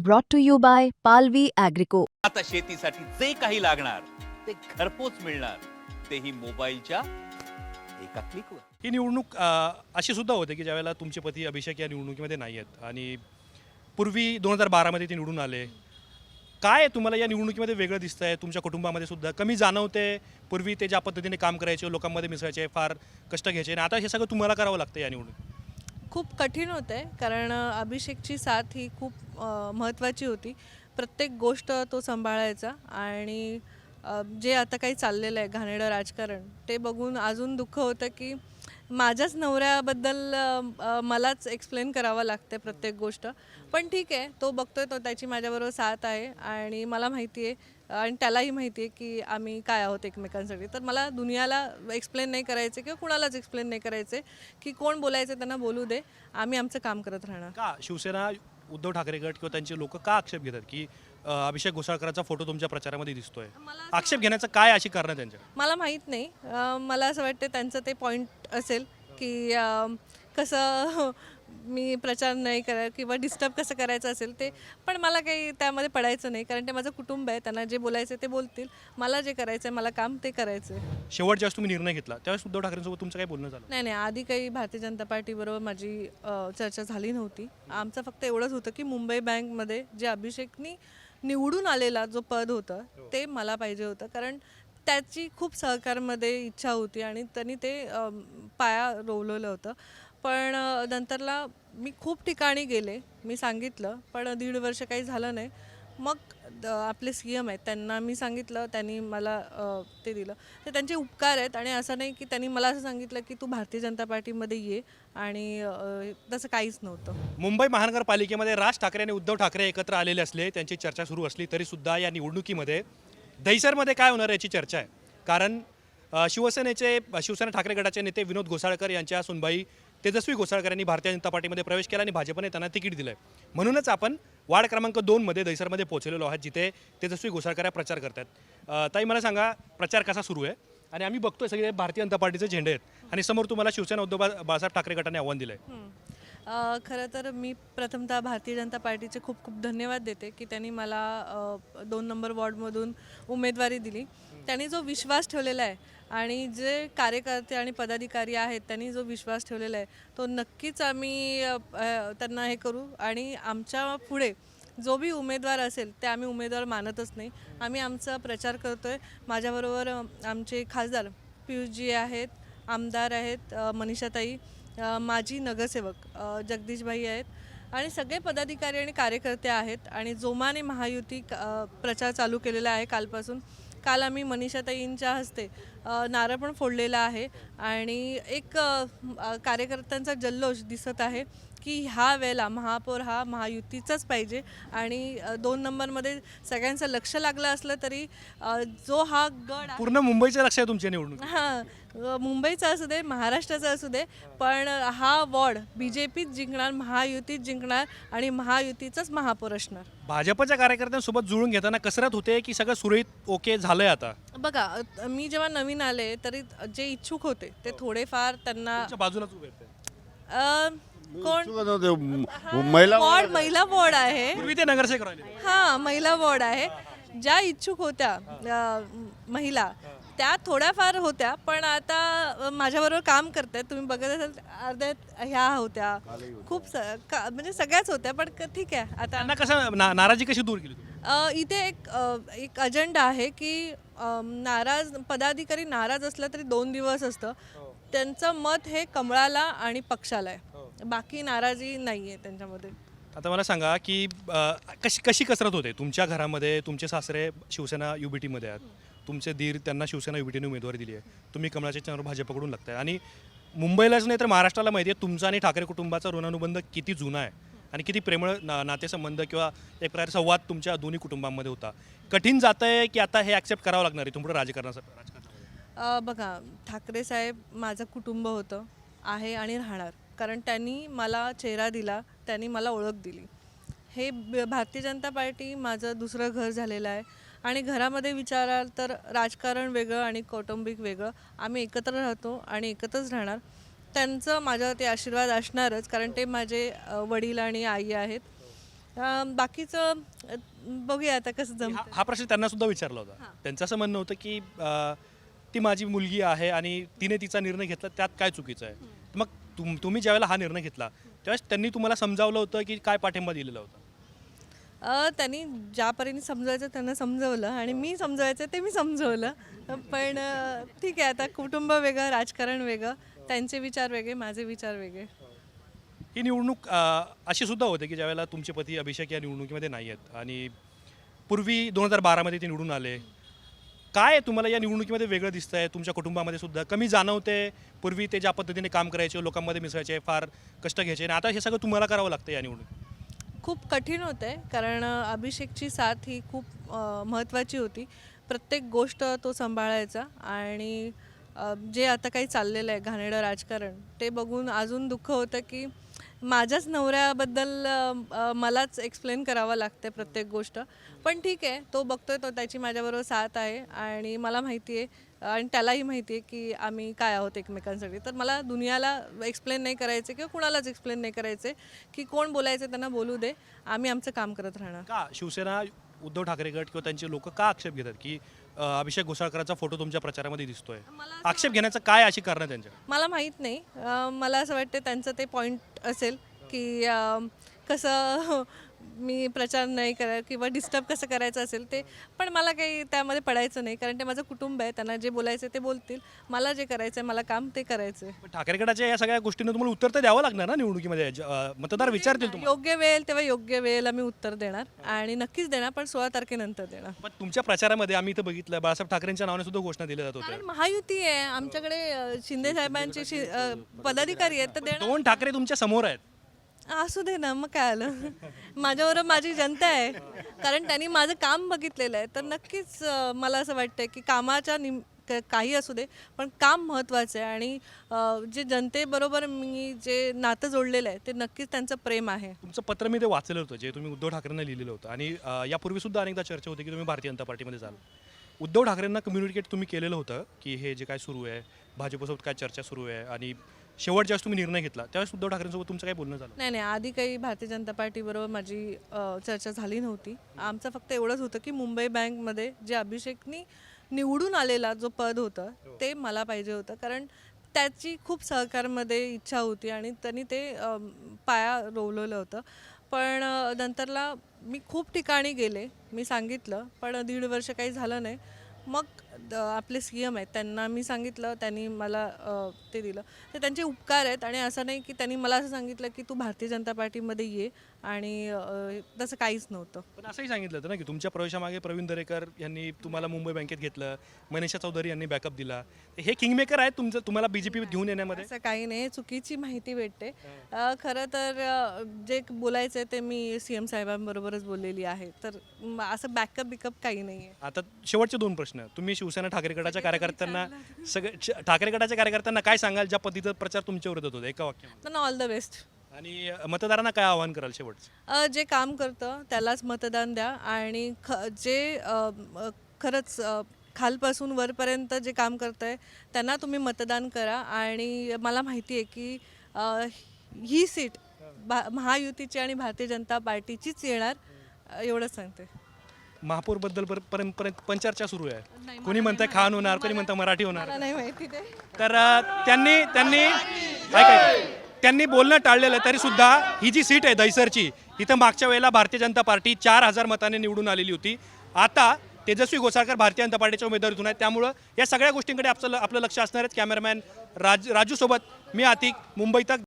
brought to you by Palvi Agrico. आता शेतीसाठी जे काही लागणार ते घरपोच मिळणार, तेही मोबाईलच्या एका क्लिकवर. ही निवडणूक अशी सुद्धा होते की ज्यावेळेला तुमचे पती अभिषेक या निवडणुकीमध्ये नाही आहेत आणि पूर्वी 2012मध्ये ते निवडून आले. काय तुम्हाला या निवडणुकीमध्ये वेगळं दिसतंय? तुमच्या कुटुंबामध्ये सुद्धा कमी जाणवते? पूर्वी ते ज्या पद्धतीने काम करायचे, लोकांमध्ये मिसळायचे, फार कष्ट घ्यायचे, आणि आता हे सगळं तुम्हाला करावं लागतं या निवडणुकीत. खूप कठीण होतं आहे, कारण अभिषेकची साथ ही खूप महत्त्वाची होती. प्रत्येक गोष्ट तो सांभाळायचा आणि जे आता काही चाललेलं आहे घाणेरडं राजकारण, ते बघून अजून दुःख होतं की माझ्याच नवऱ्याबद्दल मलाच एक्सप्लेन करावं लागते प्रत्येक गोष्ट. पण ठीक आहे, तो बघतोय, तो त्याची माझ्याबरोबर साथ आहे आणि मला माहिती आहे आणि त्यालाही माहिती आहे की आम्ही काय आहोत एकमेकांसाठी. तर मला दुनियाला एक्सप्लेन नाही करायचे किंवा कुणालाच एक्सप्लेन नाही करायचे की कोण बोलायचं त्यांना बोलू दे, आम्ही आमचं काम करत राहणार. का शिवसेना, उद्धव ठाकरे गट किंवा त्यांचे लोक का आक्षेप घेतात की अभिषेक घोसाळकरांचा फोटो तुमच्या प्रचारामध्ये दिसतोय? आक्षेप घेण्याचं काय अशी कारणं त्यांच्या? मला माहीत नाही. मला असं वाटतं त्यांचं ते पॉईंट असेल की कसं मी प्रचार नाही करत किंवा डिस्टर्ब कसं करायचं असेल ते. पण मला काही त्यामध्ये पडायचं नाही, कारण ते माझं कुटुंब आहे. त्यांना जे बोलायचं ते बोलतील, मला जे करायचं आहे, मला काम ते करायचं आहे. शेवट ज्यावेळेस तुम्ही निर्णय घेतला त्यावेळेस उद्धव ठाकरेंसोबत तुमचं काय बोलणं झालं? नाही, आधी काही भारतीय जनता पार्टीबरोबर माझी चर्चा झाली नव्हती. आमचं फक्त एवढंच होतं की मुंबई बँकमध्ये जे अभिषेकनी निवडून आलेला जो पद होतं ते मला पाहिजे होतं, कारण त्याची खूप सहकारमध्ये इच्छा होती आणि त्यांनी ते पाया रोवलेलं होतं. पण नंतरला मी खूप ठिकाणी गेले, मी सांगितलं, पण 1.5 वर्ष काही झालं नाही. मग आपले CM आहेत, त्यांना मी सांगितलं, त्यांनी मला ते दिलं. ते त्यांचे उपकार आहेत आणि असं नाही की त्यांनी मला असं सांगितलं की तू भारतीय जनता पार्टीमध्ये ये, आणि तसं काहीच नव्हतं. मुंबई महानगरपालिकेमध्ये राज ठाकरे आणि उद्धव ठाकरे एकत्र आलेले असले, त्यांची चर्चा सुरू असली तरीसुद्धा या निवडणुकीमध्ये दहिसरमध्ये काय होणार याची चर्चा आहे. कारण शिवसेना ठाकरे गटाचे नेते विनोद घोसाळकर यांच्या सुनबाई तेजस्वी घोसाळकर यांनी भारतीय जनता पार्टीमध्ये प्रवेश केला आणि भाजपने त्यांना तिकीट दिलं आहे. म्हणूनच आपण वार्ड क्रमांक 2मध्ये दहिसरमध्ये पोहोचलेलो आहोत, जिथे तेजस्वी घोसाळकर या प्रचार करतात. ताई, मला सांगा, प्रचार कसा सुरू आहे? आणि आम्ही बघतोय सगळे भारतीय जनता पार्टीचे झेंडे आहेत आणि समोर तुम्हाला शिवसेना उद्धव बाळासाहेब ठाकरे गटाने आव्हान दिलं आहे. खरं तर मी प्रथमतः भारतीय जनता पार्टीचे खूप खूप धन्यवाद देते की त्यांनी मला 2 नंबर वॉर्डमधून उमेदवारी दिली. त्यांनी जो विश्वास ठेवलेला आहे आणि जे कार्यकर्ते आणि पदाधिकारी आहेत त्यांनी जो विश्वास ठेवलेला आहे, तो नक्कीच आम्ही त्यांना हे करू. आणि आमच्या पुढे जो बी उमेदवार असेल ते आम्ही उमेदवार मानतच नाही, आम्ही आमचा प्रचार करतो आहे. माझ्याबरोबर आमचे खासदार पियुषजी आहेत, आमदार आहेत मनीषाताई, माजी नगरसेवक जगदीशभाई आहेत आणि सगळे पदाधिकारी आणि कार्यकर्ते आहेत. आणि जोमाने महायुती प्रचार चालू केलेला आहे कालपासून. काल आम्ही मनीषाताईंच्या हस्ते नारळ पण फोडलेला आहे आणि एक कार्यकर्त्यांचा जल्लोष दिसत आहे की ह्या वेळेला महापौर हा महायुतीचाच पाहिजे. आणि 2 नंबरमध्ये सगळ्यांचं लक्ष लागलं असलं तरी जो हा गड पूर्ण मुंबईचं लक्ष आहे तुमच्या निवडणूक? हां, मुंबईचा असू दे, महाराष्ट्राचा असू दे, पण हा वॉर्ड BJPच जिंकणार, महायुतीच जिंकणार आणि महायुतीचाच महापौर असणार. भाजपच्या कार्यकर्त्यांसोबत जुळून घेताना कसरत होते की सगळं सुरळीत ओके झालंय आता? बघा, मी जेव्हा नवीन आले तरी जे इच्छुक होते ते थोडेफार त्यांना बाजूलाच उभे आहेत. कोण महिला वॉर्ड आहे. पूर्वी ते नगरसेवक राहिले. हां, महिला वॉर्ड आहे. ज्या इच्छुक होत्या महिला त्या थोड्याफार होत्या, पण आता माझ्याबरोबर काम करतात. तुम्ही बघत असाल अर्ध्या ह्या होत्या, खूप म्हणजे सगळ्याच होत्या. पण ठीक आहे, आता त्यांना कसं नाराजी कशी दूर केली तुम्ही? इथे एक अजेंडा आहे की पदाधिकारी नाराज असला तरी 2 दिवस असतं. त्यांचं मत हे कमळाला आणि पक्षाला आहे, बाकी नाराजी नाही आहे त्यांच्यामध्ये. आता मला सांगा की कशी कसरत होते तुमच्या घरामध्ये? तुमचे सासरे शिवसेना UBTमध्ये आहेत, तुमचे दीर, त्यांना शिवसेना UBTने उमेदवारी दिली आहे, तुम्ही कमळाच्या चिन्हावर भाजपकडून लागताय. आणि मुंबईलाच नाही तर महाराष्ट्राला माहिती आहे तुमचा आणि ठाकरे कुटुंबाचा ऋणानुबंध किती जुना आहे आणि किती प्रेमळ नातेसंबंध किंवा एक प्रकारे संवाद तुमच्या दोन्ही कुटुंबांमध्ये होता. कठीण जात आहे की आता हे ॲक्सेप्ट करावं लागणार आहे तुमचं राजकारणासाठी? बघा, ठाकरे साहेब माझं कुटुंब होतं, आहे आणि राहणार, कारण त्यांनी मला चेहरा दिला, त्यांनी मला ओळख दिली. हे भारतीय जनता पार्टी माझं दुसरं घर झालेलं आहे. आणि घरामध्ये विचाराल तर राजकारण वेगळं आणि कौटुंबिक वेगळं. आम्ही एकत्र राहतो आणि एकत्रच राहणार. त्यांचं माझ्यावरती आशीर्वाद असणारच, कारण ते माझे वडील आणि आई आहेत. बाकीचं बघूया आता कसं जमतं. हा प्रश्न त्यांना सुद्धा विचारला होता. त्यांचं असं म्हणणं होतं की ती माझी मुलगी आहे आणि तिने तिचा निर्णय घेतला, त्यात काय चुकीचं आहे. मग तुम्ही ज्यावेळेला हा निर्णय घेतला त्यावेळेस त्यांनी तुम्हाला समजावलं होतं की काय पाठिंबा दिलेला होता? त्यांनी ज्या परीने समजवायचं त्यांना समजवलं आणि मी समजवायचं ते मी समजवलं. पण ठीक आहे, आता कुटुंब वेगळं, राजकारण वेगळं, त्यांचे विचार वेगळे, माझे विचार वेगळे. ही निवडणूक अशी सुद्धा होते की ज्यावेळेला तुमचे पती अभिषेक या निवडणुकीमध्ये नाही आहेत आणि पूर्वी 2012मध्ये ते निवडून आले. काय तुम्हाला या निवडणुकीमध्ये वेगळं दिसतंय? तुमच्या कुटुंबामध्ये सुद्धा कमी जाणवते? पूर्वी ते ज्या पद्धतीने काम करायचे, लोकांमध्ये मिसळायचे, फार कष्ट घ्यायचे आणि आता हे सगळं तुम्हाला करावं लागतं या निवडणुकीत. खूप कठीण होतं आहे, कारण अभिषेकची साथ ही खूप महत्त्वाची होती. प्रत्येक गोष्ट तो सांभाळायचा आणि जे आता काही चाललेलं आहे घाणेरडं राजकारण, ते बघून अजून दुःख होतं की माझ्याच नवऱ्याबद्दल मलाच एक्सप्लेन करावं लागते प्रत्येक गोष्ट. पण ठीक आहे, तो बघतोय, तो त्याची माझ्याबरोबर साथ आहे आणि मला माहिती आहे आणि त्यालाही माहिती आहे की आम्ही काय आहोत एकमेकांसाठी. तर मला दुनियाला एक्सप्लेन नाही करायचे किंवा कुणालाच एक्सप्लेन नाही करायचे की कोण बोलायचे त्यांना बोलू दे, आम्ही आमचं काम करत राहणार. का शिवसेना, उद्धव ठाकरे गट किंवा त्यांचे लोक का आक्षेप घेतात की अभिषेक घोसाळकरांचा फोटो तुमच्या प्रचारामध्ये दिसतोय? आक्षेप घेण्याचं काय अशी कारणं त्यांच्या? मला माहीत नाही. मला असं वाटतं त्यांचं ते पॉईंट असेल की कसं मी प्रचार नाही करत किंवा डिस्टर्ब कसं करायचं असेल ते. पण मला काही त्यामध्ये पडायचं नाही, कारण ते माझं कुटुंब आहे. त्यांना जे बोलायचं ते बोलतील, मला जे करायचं आहे, मला काम ते करायचं आहे. पण ठाकरे गटाच्या या सगळ्या गोष्टींना तुम्हाला उत्तर तर द्यावं लागणार ना निवडणुकीमध्ये. मतदार विचारतील तुम्हाला. योग्य वेळ तेव्हा योग्य वेळेला मी उत्तर देणार आणि नक्कीच देणार, पण 16 तारखेनंतर देणार. पण तुमच्या प्रचारामध्ये आम्ही इथं बघितलं बाळासाहेब ठाकरेंच्या नावाने सुद्धा घोषणा दिल्या जात होत्या. कारण महायुती आहे आमच्याकडे, शिंदे साहेबांचे पदाधिकारी आहेत, तर देणार. 2 ठाकरे तुमच्या समोर आहेत. असू दे ना, मग काय आलं. माझ्याबरोबर माझी जनता आहे, कारण त्यांनी माझं काम बघितलेलं आहे. तर नक्कीच मला असं वाटतं की कामाच्या काही असू दे, पण काम महत्त्वाचं आहे आणि जे जनतेबरोबर मी जे नातं जोडलेलं आहे ते नक्कीच त्यांचं प्रेम आहे. तुमचं पत्र मी ते वाचलं होतं जे तुम्ही उद्धव ठाकरेंना लिहिलेलं होतं आणि यापूर्वी सुद्धा अनेकदा चर्चा होती की तुम्ही भारतीय जनता पार्टीमध्ये जाल. उद्धव ठाकरेंना कम्युनिकेट तुम्ही केलेलं होतं की हे जे काय सुरू आहे, भाजपसोबत काय चर्चा सुरू आहे आणि शेवट ज्यावेळेस तुम्ही निर्णय घेतला त्यावेळेस उद्धव ठाकरेंसोबत तुमचं काय बोलणं झालं? नाही, आधी काही भारतीय जनता पार्टीबरोबर माझी चर्चा झाली नव्हती. आमचं फक्त एवढंच होतं की मुंबई बँकमध्ये जे अभिषेकनी निवडून आलेला जो पद होतं ते मला पाहिजे होतं, कारण त्याची खूप सहकारमध्ये इच्छा होती आणि त्यांनी ते पाया रोवलेलं होतं. पण नंतरला मी खूप ठिकाणी गेले, मी सांगितलं, पण 1.5 वर्ष काही झालं नाही. मग आपले CM आहेत त्यांना मी सांगितलं, त्यांनी मला ते दिलं. ते त्यांचे उपकार आहेत आणि असं नाही की त्यांनी मला असं सांगितलं की तू भारतीय जनता पार्टीमध्ये ये आणि तसं काहीच नव्हतं. पण असंही सांगितलं होतं ना की तुमच्या प्रवेशामागे प्रवीण दरेकर यांनी तुम्हाला मुंबई बँकेत घेतलं, मनीषा चौधरी यांनी बॅकअप दिला. हे किंगमेकर आहेत तुम्हाला BJP घेऊन येण्यामध्ये? असं काही नाही, चुकीची माहिती भेटते. खरं तर जे बोलायचं आहे ते मी CM साहेबांबरोबरच बोललेली आहे, तर असं बॅकअप काही नाही आहे. आता शेवटचे 2 प्रश्न. तुम्ही शिवसेना ठाकरे गटाच्या कार्यकर्त्यांना ठाकरे गटाच्या कार्यकर्त्यांना काय सांगाल ज्या पद्धतीचा प्रचार तुमच्या विरोधात होता एका वाक्यामध्ये? त्यांना ऑल द बेस्ट. आणि मतदारांना काय आवाहन कराल शेवटचं? जे काम करतं त्यालाच मतदान द्या आणि जे खरंच खालपासून वरपर्यंत जे काम करतं आहे त्यांना तुम्ही मतदान करा. आणि मला माहिती आहे की ही सीट महायुतीची आणि भारतीय जनता पार्टीचीच येणार, एवढंच सांगते. महापौरबद्दल पंचर्चा सुरू आहे. कोणी म्हणतंय खान होणार, कोणी म्हणतं मराठी होणार. मला नाही माहिती ते. तर त्यांनी बोलणं टाळलेलं तरी सुद्धा ही जी सीट आहे दहिसरची, इथं मागच्या वेळेला भारतीय जनता पार्टी 4000 मतांनी निवडून आलेली होती. आता तेजस्वी घोसाळकर भारतीय जनता पार्टीच्या उमेदवारीतून आहेत. त्यामुळं या सगळ्या गोष्टींकडे आपलं लक्ष असणार आहे. कॅमेरामॅन राजू सोबत मी आतिक, मुंबई तक.